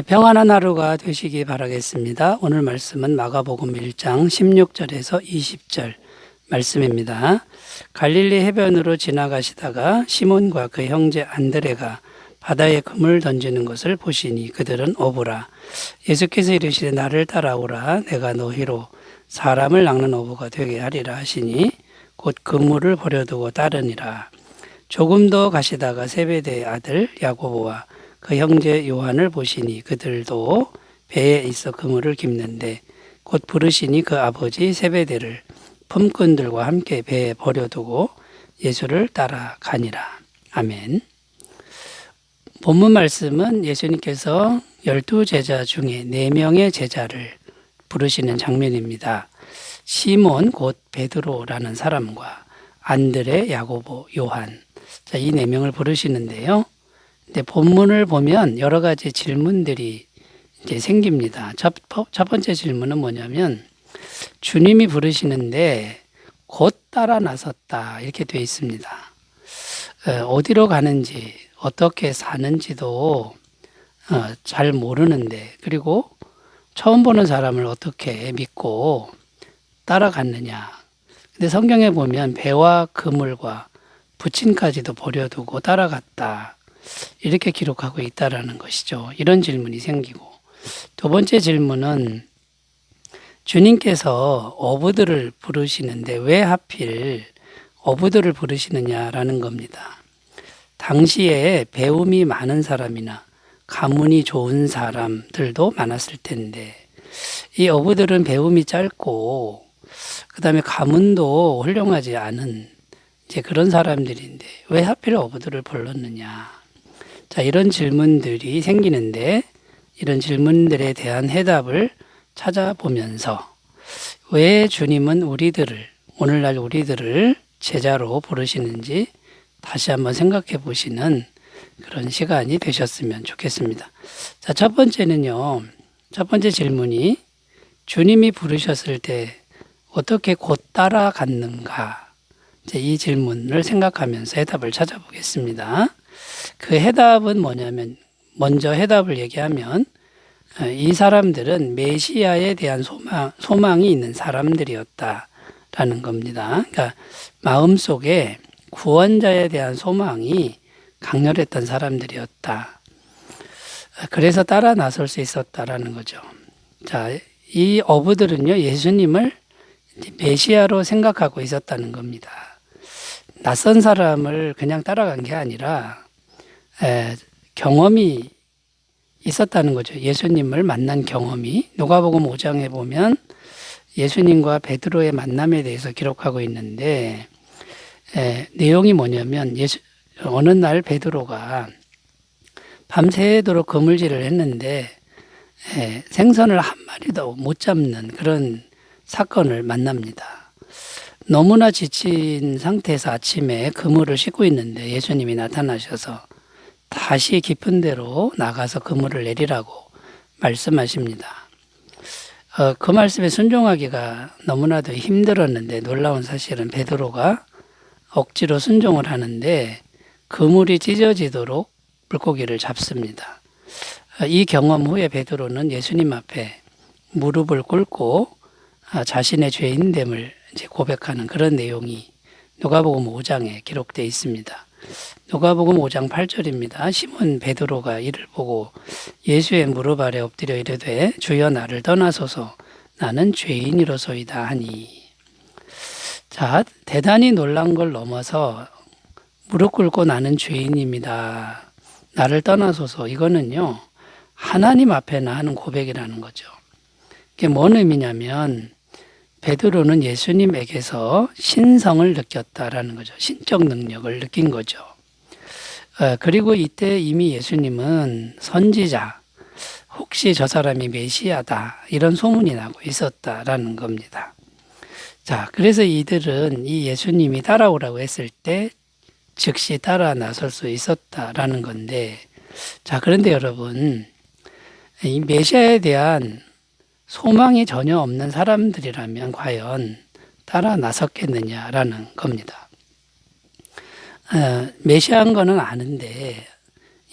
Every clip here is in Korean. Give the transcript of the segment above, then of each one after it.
평안한 하루가 되시기 바라겠습니다. 오늘 말씀은 마가복음 1장 16절에서 20절 말씀입니다. 갈릴리 해변으로 지나가시다가 시몬과 그 형제 안드레가 바다에 금을 던지는 것을 보시니 그들은 어부라. 예수께서 이르시되 나를 따라오라. 내가 너희로 사람을 낚는 어부가 되게 하리라 하시니 곧 그물을 버려두고 따르니라. 조금 더 가시다가 세베대의 아들 야고보와 그 형제 요한을 보시니 그들도 배에 있어 그물을 깁는데 곧 부르시니 그 아버지 세베대를 품꾼들과 함께 배에 버려두고 예수를 따라가니라. 아멘. 본문 말씀은 예수님께서 12제자 중에 4명의 제자를 부르시는 장면입니다. 시몬 곧 베드로라는 사람과 안드레, 야고보, 요한, 이 4명을 부르시는데요. 근데 본문을 보면 여러 가지 질문들이 이제 생깁니다. 첫 번째 질문은 뭐냐면 주님이 부르시는데 곧 따라 나섰다 이렇게 되어 있습니다. 어디로 가는지 어떻게 사는지도 잘 모르는데, 그리고 처음 보는 사람을 어떻게 믿고 따라갔느냐. 근데 성경에 보면 배와 그물과 부침까지도 버려두고 따라갔다 이렇게 기록하고 있다라는 것이죠. 이런 질문이 생기고, 두 번째 질문은 주님께서 어부들을 부르시는데 왜 하필 어부들을 부르시느냐라는 겁니다. 당시에 배움이 많은 사람이나 가문이 좋은 사람들도 많았을 텐데, 이 어부들은 배움이 짧고 그 다음에 가문도 훌륭하지 않은 이제 그런 사람들인데 왜 하필 어부들을 불렀느냐. 자, 이런 질문들이 생기는데 이런 질문들에 대한 해답을 찾아보면서 왜 주님은 오늘날 우리들을 제자로 부르시는지 다시 한번 생각해 보시는 그런 시간이 되셨으면 좋겠습니다. 자, 첫 번째 질문이 주님이 부르셨을 때 어떻게 곧 따라갔는가? 이 질문을 생각하면서 해답을 찾아보겠습니다. 그 해답은 뭐냐면, 먼저 해답을 얘기하면 이 사람들은 메시아에 대한 소망이 있는 사람들이었다라는 겁니다. 그러니까 마음속에 구원자에 대한 소망이 강렬했던 사람들이었다. 그래서 따라 나설 수 있었다라는 거죠. 자, 이 어부들은요, 예수님을 메시아로 생각하고 있었다는 겁니다. 낯선 사람을 그냥 따라간 게 아니라 경험이 있었다는 거죠. 예수님을 만난 경험이. 누가복음 5장에 보면 예수님과 베드로의 만남에 대해서 기록하고 있는데, 내용이 뭐냐면 어느 날 베드로가 밤새도록 그물질을 했는데 생선을 한 마리도 못 잡는 그런 사건을 만납니다. 너무나 지친 상태에서 아침에 그물을 싣고 있는데 예수님이 나타나셔서 다시 깊은 데로 나가서 그물을 내리라고 말씀하십니다. 그 말씀에 순종하기가 너무나도 힘들었는데, 놀라운 사실은 베드로가 억지로 순종을 하는데 그물이 찢어지도록 물고기를 잡습니다. 이 경험 후에 베드로는 예수님 앞에 무릎을 꿇고 자신의 죄인됨을 이제 고백하는 그런 내용이 누가복음 5장에 기록되어 있습니다. 누가복음 5장 8절입니다. 시몬 베드로가 이를 보고 예수의 무릎 아래 엎드려 이르되 주여 나를 떠나소서 나는 죄인이로소이다 하니. 자, 대단히 놀란 걸 넘어서 무릎 꿇고 나는 죄인입니다, 나를 떠나소서, 이거는요 하나님 앞에 하는 고백이라는 거죠. 이게 뭔 의미냐면 베드로는 예수님에게서 신성을 느꼈다라는 거죠. 신적 능력을 느낀 거죠. 그리고 이때 이미 예수님은 선지자, 혹시 저 사람이 메시아다 이런 소문이 나고 있었다라는 겁니다. 자, 그래서 이들은 이 예수님이 따라오라고 했을 때 즉시 따라 나설 수 있었다라는 건데, 자, 그런데 여러분, 이 메시아에 대한 소망이 전혀 없는 사람들이라면 과연 따라 나섰겠느냐라는 겁니다. 메시아인 거는 아는데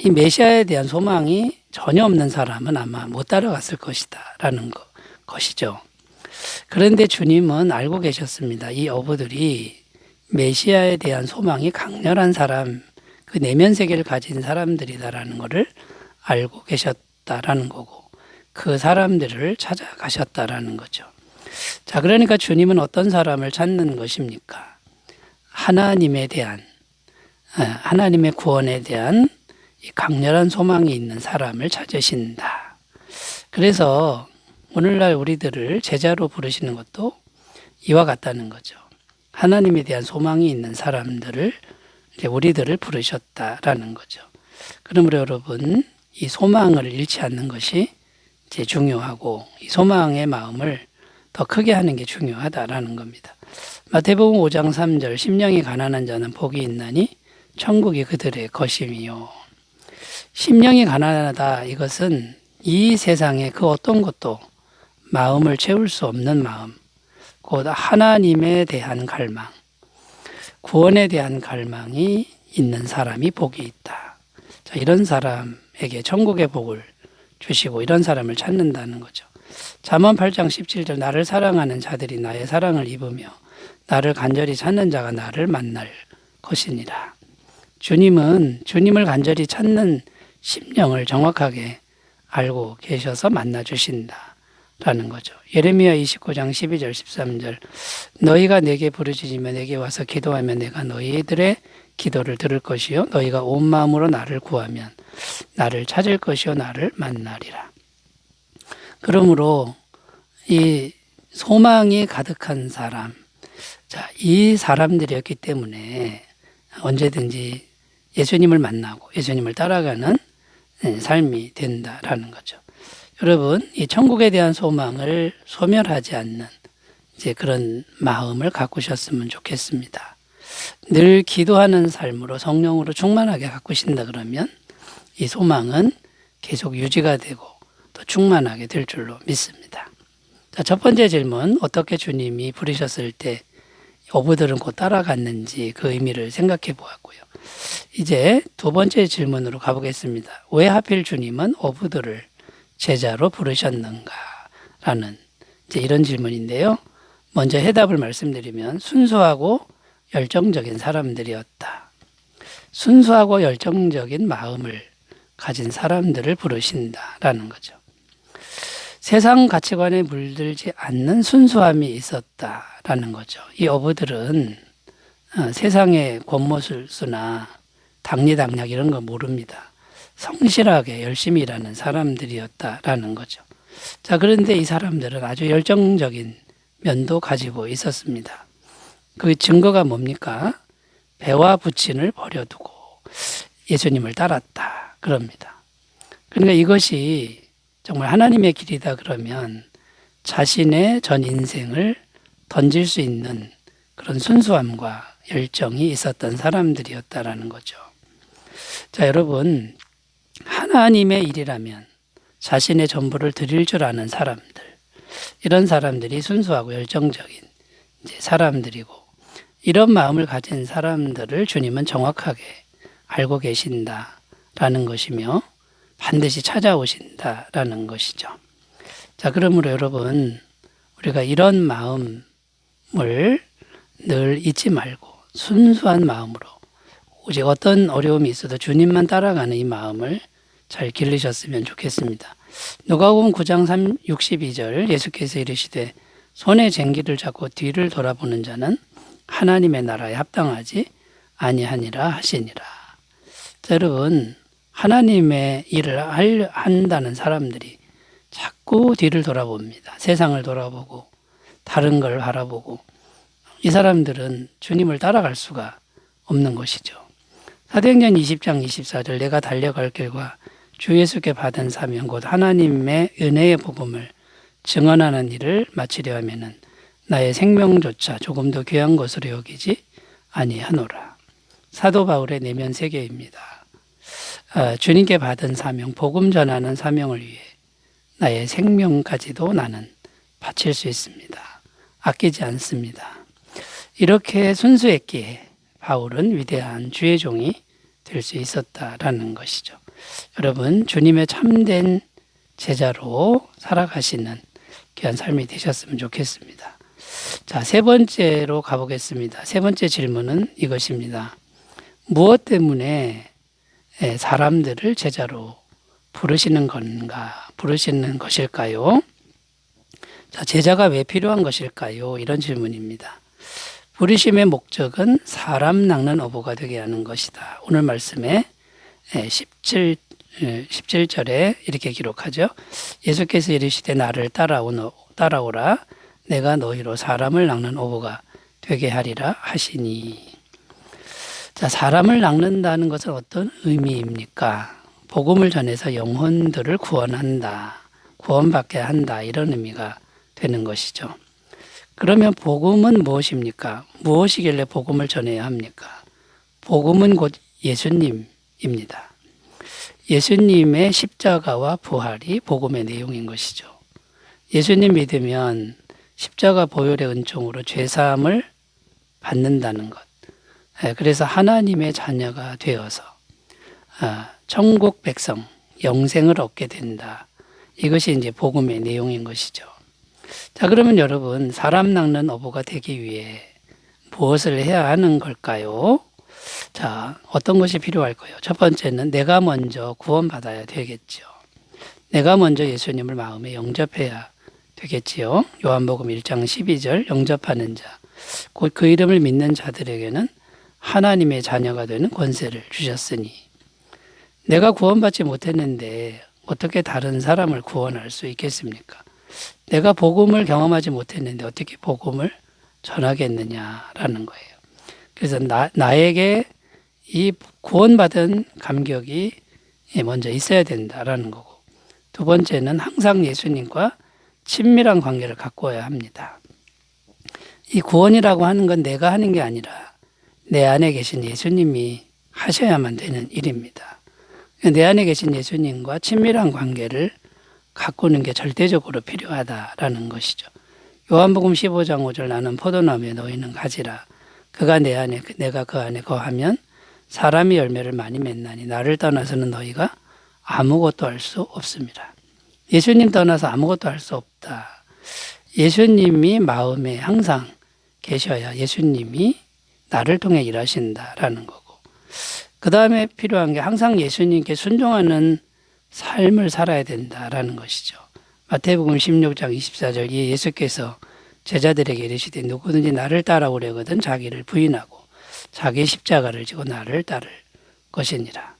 이 메시아에 대한 소망이 전혀 없는 사람은 아마 못 따라갔을 것이다라는 것이죠. 그런데 주님은 알고 계셨습니다. 이 어부들이 메시아에 대한 소망이 강렬한 사람, 그 내면 세계를 가진 사람들이다라는 것을 알고 계셨다라는 거고, 그 사람들을 찾아가셨다라는 거죠. 자, 그러니까 주님은 어떤 사람을 찾는 것입니까? 하나님에 대한, 하나님의 구원에 대한 이 강렬한 소망이 있는 사람을 찾으신다. 그래서 오늘날 우리들을 제자로 부르시는 것도 이와 같다는 거죠. 하나님에 대한 소망이 있는 사람들을, 이제 우리들을 부르셨다라는 거죠. 그러므로 여러분, 이 소망을 잃지 않는 것이 이제 중요하고, 이 소망의 마음을 더 크게 하는 게 중요하다라는 겁니다. 마태복음 5장 3절, 심령이 가난한 자는 복이 있나니 천국이 그들의 것임이요. 심령이 가난하다, 이것은 이 세상의 그 어떤 것도 마음을 채울 수 없는 마음, 곧 하나님에 대한 갈망, 구원에 대한 갈망이 있는 사람이 복이 있다. 자, 이런 사람에게 천국의 복을 주시고 이런 사람을 찾는다는 거죠. 잠언 8장 17절, 나를 사랑하는 자들이 나의 사랑을 입으며 나를 간절히 찾는 자가 나를 만날 것이니라. 주님은 주님을 간절히 찾는 심령을 정확하게 알고 계셔서 만나주신다라는 거죠. 예레미야 29장 12절 13절, 너희가 내게 부르짖으며 내게 와서 기도하면 내가 너희들의 기도를 들을 것이요 너희가 온 마음으로 나를 구하면 나를 찾을 것이요 나를 만나리라. 그러므로 이 소망이 가득한 사람, 자, 이 사람들이었기 때문에 언제든지 예수님을 만나고 예수님을 따라가는 삶이 된다라는 거죠. 여러분, 이 천국에 대한 소망을 소멸하지 않는 이제 그런 마음을 가꾸셨으면 좋겠습니다. 늘 기도하는 삶으로 성령으로 충만하게 가꾸신다 그러면 이 소망은 계속 유지가 되고 또 충만하게 될 줄로 믿습니다. 자, 첫 번째 질문, 어떻게 주님이 부르셨을 때 어부들은 곧 따라갔는지 그 의미를 생각해 보았고요. 이제 두 번째 질문으로 가보겠습니다. 왜 하필 주님은 어부들을 제자로 부르셨는가? 라는 이제 이런 질문인데요. 먼저 해답을 말씀드리면 순수하고 열정적인 사람들이었다. 순수하고 열정적인 마음을 가진 사람들을 부르신다라는 거죠. 세상 가치관에 물들지 않는 순수함이 있었다라는 거죠. 이 어부들은 세상의 권모술수나 당리당략 이런 거 모릅니다. 성실하게 열심히 일하는 사람들이었다라는 거죠. 자, 그런데 이 사람들은 아주 열정적인 면도 가지고 있었습니다. 그 증거가 뭡니까? 배와 부친을 버려두고 예수님을 따랐다 그럽니다. 그러니까 이것이 정말 하나님의 길이다 그러면 자신의 전 인생을 던질 수 있는 그런 순수함과 열정이 있었던 사람들이었다라는 거죠. 자, 여러분, 하나님의 일이라면 자신의 전부를 드릴 줄 아는 사람들, 이런 사람들이 순수하고 열정적인 이제 사람들이고, 이런 마음을 가진 사람들을 주님은 정확하게 알고 계신다라는 것이며 반드시 찾아오신다라는 것이죠. 자, 그러므로 여러분, 우리가 이런 마음을 늘 잊지 말고 순수한 마음으로 오직 어떤 어려움이 있어도 주님만 따라가는 이 마음을 잘 기르셨으면 좋겠습니다. 누가복음 9장 62절, 예수께서 이르시되 손에 쟁기를 잡고 뒤를 돌아보는 자는 하나님의 나라에 합당하지 아니하니라 하시니라. 자, 여러분, 하나님의 일을 한다는 사람들이 자꾸 뒤를 돌아봅니다. 세상을 돌아보고 다른 걸 바라보고, 이 사람들은 주님을 따라갈 수가 없는 것이죠. 사도행전 20장 24절, 내가 달려갈 길과 주 예수께 받은 사명 곧 하나님의 은혜의 복음을 증언하는 일을 마치려 하면은 나의 생명조차 조금도 귀한 것으로 여기지 아니하노라. 사도 바울의 내면 세계입니다. 주님께 받은 사명, 복음 전하는 사명을 위해 나의 생명까지도 나는 바칠 수 있습니다. 아끼지 않습니다. 이렇게 순수했기에 바울은 위대한 주의 종이 될 수 있었다라는 것이죠. 여러분 주님의 참된 제자로 살아가시는 귀한 삶이 되셨으면 좋겠습니다. 자, 세 번째로 가보겠습니다. 세 번째 질문은 이것입니다. 무엇 때문에 사람들을 제자로 부르시는 것일까요? 자, 제자가 왜 필요한 것일까요? 이런 질문입니다. 부르심의 목적은 사람 낚는 어부가 되게 하는 것이다. 오늘 말씀에 17절에 이렇게 기록하죠. 예수께서 이르시되 나를 따라오라. 내가 너희로 사람을 낚는 어부가 되게 하리라 하시니. 자, 사람을 낚는다는 것은 어떤 의미입니까? 복음을 전해서 영혼들을 구원한다. 구원받게 한다. 이런 의미가 되는 것이죠. 그러면 복음은 무엇입니까? 무엇이길래 복음을 전해야 합니까? 복음은 곧 예수님입니다. 예수님의 십자가와 부활이 복음의 내용인 것이죠. 예수님 믿으면 십자가 보혈의 은총으로 죄사함을 받는다는 것. 그래서 하나님의 자녀가 되어서 천국 백성, 영생을 얻게 된다. 이것이 이제 복음의 내용인 것이죠. 자, 그러면 여러분, 사람 낚는 어부가 되기 위해 무엇을 해야 하는 걸까요? 자, 어떤 것이 필요할까요? 첫 번째는 내가 먼저 구원받아야 되겠죠. 내가 먼저 예수님을 마음에 영접해야 되겠지요. 요한복음 1장 12절 영접하는 자, 곧 그 이름을 믿는 자들에게는 하나님의 자녀가 되는 권세를 주셨으니. 내가 구원받지 못했는데 어떻게 다른 사람을 구원할 수 있겠습니까? 내가 복음을 경험하지 못했는데 어떻게 복음을 전하겠느냐라는 거예요. 그래서 나에게 이 구원받은 감격이 먼저 있어야 된다라는 거고, 두 번째는 항상 예수님과 친밀한 관계를 가꿔야 합니다. 이 구원이라고 하는 건 내가 하는 게 아니라 내 안에 계신 예수님이 하셔야만 되는 일입니다. 내 안에 계신 예수님과 친밀한 관계를 가꾸는 게 절대적으로 필요하다라는 것이죠. 요한복음 15장 5절 나는 포도나무에 너희는 가지라. 그가 내 안에 내가 그 안에 거하면 사람이 열매를 많이 맺나니 나를 떠나서는 너희가 아무것도 할 수 없습니다. 예수님 떠나서 아무것도 할 수 없다. 예수님이 마음에 항상 계셔야 예수님이 나를 통해 일하신다라는 거고, 그 다음에 필요한 게 항상 예수님께 순종하는 삶을 살아야 된다라는 것이죠. 마태복음 16장 24절 예수께서 제자들에게 이르시되 누구든지 나를 따라오려거든 자기를 부인하고 자기 십자가를 지고 나를 따를 것이니라.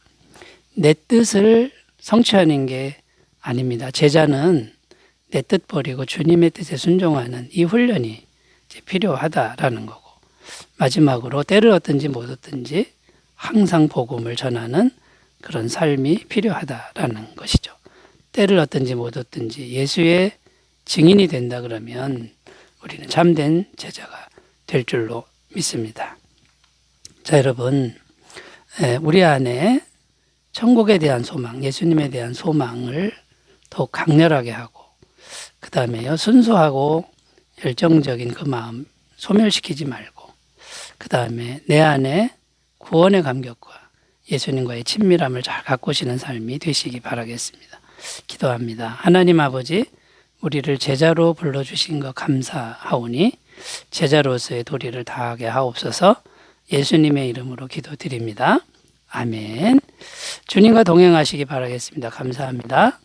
내 뜻을 성취하는 게 아닙니다. 제자는 내 뜻 버리고 주님의 뜻에 순종하는 이 훈련이 필요하다라는 거고, 마지막으로 때를 얻든지 못 얻든지 항상 복음을 전하는 그런 삶이 필요하다라는 것이죠. 때를 얻든지 못 얻든지 예수의 증인이 된다 그러면 우리는 참된 제자가 될 줄로 믿습니다. 자, 여러분, 우리 안에 천국에 대한 소망, 예수님에 대한 소망을 더욱 강렬하게 하고, 그 다음에요, 순수하고 열정적인 그 마음 소멸시키지 말고, 그 다음에 내 안에 구원의 감격과 예수님과의 친밀함을 잘 가꾸시는 삶이 되시기 바라겠습니다. 기도합니다. 하나님 아버지, 우리를 제자로 불러주신 것 감사하오니 제자로서의 도리를 다하게 하옵소서. 예수님의 이름으로 기도드립니다. 아멘. 주님과 동행하시기 바라겠습니다. 감사합니다.